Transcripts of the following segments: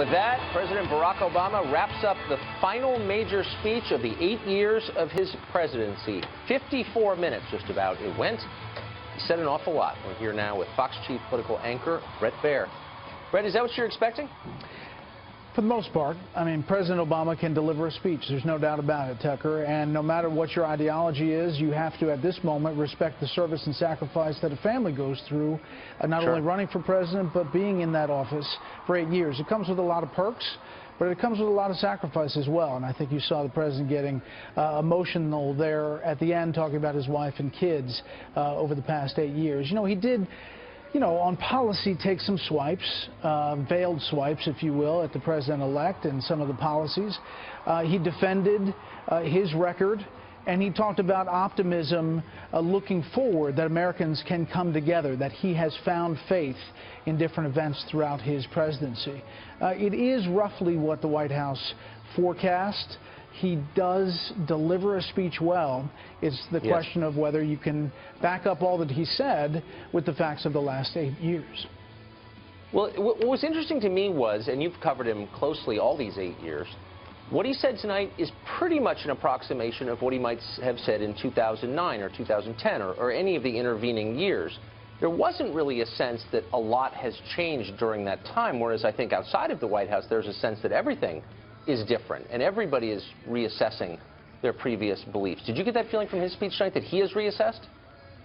with that, President Barack Obama wraps up the final major speech of the 8 years of his presidency. 54 minutes just about it went. He said an awful lot. We're here now with Fox Chief Political Anchor Bret Baier. Bret, is that what you're expecting? For the most part. I mean, President Obama can deliver a speech. There's no doubt about it, Tucker. And no matter what your ideology is, you have to, at this moment, respect the service and sacrifice that a family goes through, not only running for president, but being in that office for 8 years. It comes with a lot of perks, but it comes with a lot of sacrifice as well. And I think you saw the president getting emotional there at the end, talking about his wife and kids over the past 8 years. You know, he did, on policy, take some swipes, veiled swipes, if you will, at the president-elect and some of the policies. He defended his record, and he talked about optimism looking forward, that Americans can come together, that he has found faith in different events throughout his presidency. It is roughly what the White House forecast. He does deliver a speech well. It's the question of whether you can back up all that he said with the facts of the last 8 years. Well, what was interesting to me was, and you've covered him closely all these 8 years, what he said tonight is pretty much an approximation of what he might have said in 2009 or 2010 or any of the intervening years. There wasn't really a sense that a lot has changed during that time, whereas I think outside of the White House there's a sense that everything is different, and everybody is reassessing their previous beliefs. Did you get that feeling from his speech tonight, that he has reassessed?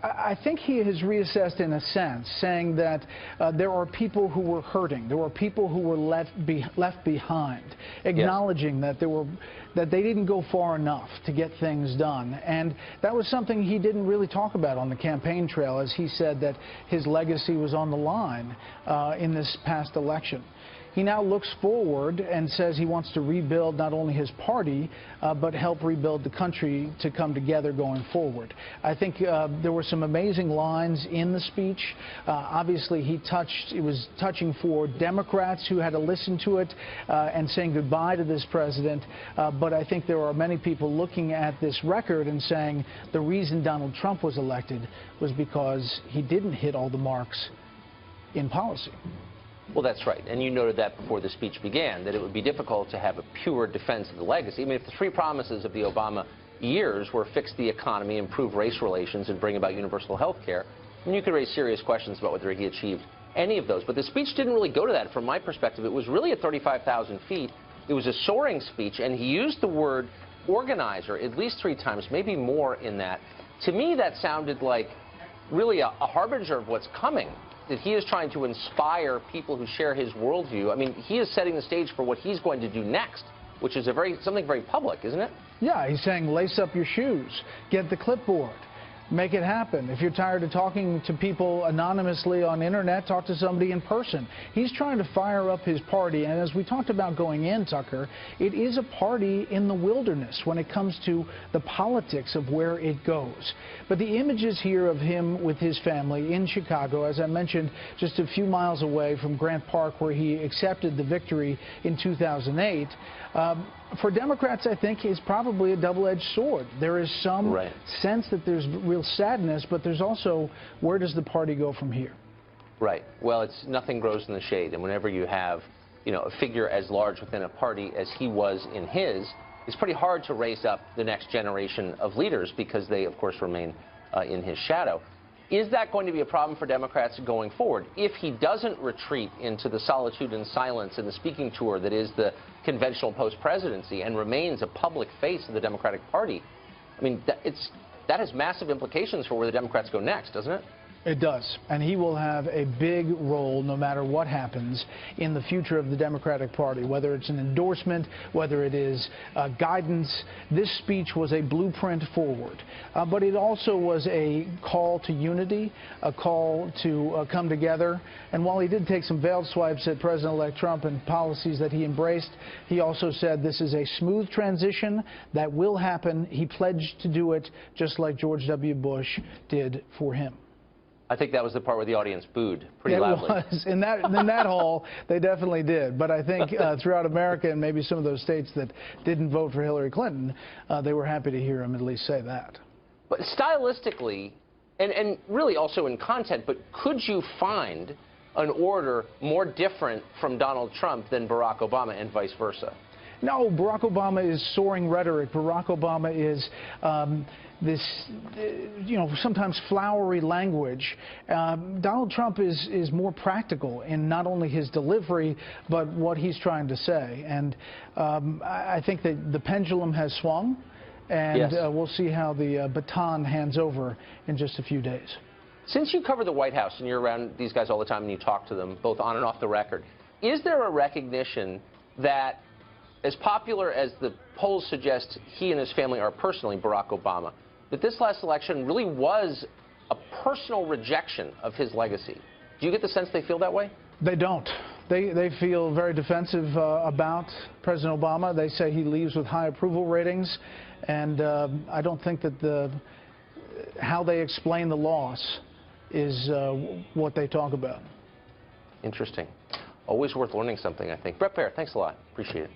I think he has reassessed in a sense, saying that there are people who were hurting, there were people who were left behind, acknowledging that they didn't go far enough to get things done. And that was something he didn't really talk about on the campaign trail, as he said that his legacy was on the line in this past election. He now looks forward and says he wants to rebuild not only his party, but help rebuild the country to come together going forward. I think there were some amazing lines in the speech. Obviously, it was touching for Democrats who had to listen to it and saying goodbye to this president. But I think there are many people looking at this record and saying the reason Donald Trump was elected was because he didn't hit all the marks in policy. Well, that's right. And you noted that before the speech began, that it would be difficult to have a pure defense of the legacy. I mean, if the three promises of the Obama years were fix the economy, improve race relations, and bring about universal health care, then you could raise serious questions about whether he achieved any of those. But the speech didn't really go to that from my perspective. It was really at 35,000 feet. It was a soaring speech, and he used the word organizer at least 3 times, maybe more in that. To me, that sounded like really a harbinger of what's coming, that he is trying to inspire people who share his worldview. I mean, he is setting the stage for what he's going to do next, which is something very public, isn't it? Yeah, he's saying lace up your shoes, get the clipboard, make it happen. If you're tired of talking to people anonymously on internet, talk to somebody in person. He's trying to fire up his party, and as we talked about going in, Tucker, it is a party in the wilderness when it comes to the politics of where it goes. But the images here of him with his family in Chicago, as I mentioned, just a few miles away from Grant Park, where he accepted the victory in 2008, for Democrats, I think, is probably a double-edged sword. There is some sense that there's real sadness, but there's also, where does the party go from here? Right. Well, it's nothing grows in the shade, and whenever you have, a figure as large within a party as he was in his, it's pretty hard to raise up the next generation of leaders because they, of course, remain in his shadow. Is that going to be a problem for Democrats going forward? If he doesn't retreat into the solitude and silence and the speaking tour that is the conventional post-presidency and remains a public face of the Democratic Party, I mean, that has massive implications for where the Democrats go next, doesn't it? It does, and he will have a big role no matter what happens in the future of the Democratic Party, whether it's an endorsement, whether it is guidance. This speech was a blueprint forward, but it also was a call to unity, a call to come together. And while he did take some veiled swipes at President-elect Trump and policies that he embraced, he also said this is a smooth transition that will happen. He pledged to do it just like George W. Bush did for him. I think that was the part where the audience booed pretty loudly. It was. In that hall, they definitely did. But I think throughout America and maybe some of those states that didn't vote for Hillary Clinton, they were happy to hear him at least say that. But stylistically, and really also in content, but could you find an order more different from Donald Trump than Barack Obama and vice versa? No, Barack Obama is soaring rhetoric. Barack Obama is this, sometimes flowery language. Donald Trump is more practical in not only his delivery, but what he's trying to say. And I think that the pendulum has swung, and yes. We'll see how the baton hands over in just a few days. Since you cover the White House and you're around these guys all the time and you talk to them both on and off the record, is there a recognition that, as popular as the polls suggest he and his family are personally, Barack Obama, that this last election really was a personal rejection of his legacy? Do you get the sense they feel that way? They don't. They feel very defensive about President Obama. They say he leaves with high approval ratings, and I don't think that how they explain the loss is what they talk about. Interesting. Always worth learning something, I think. Bret Baier, thanks a lot. Appreciate it.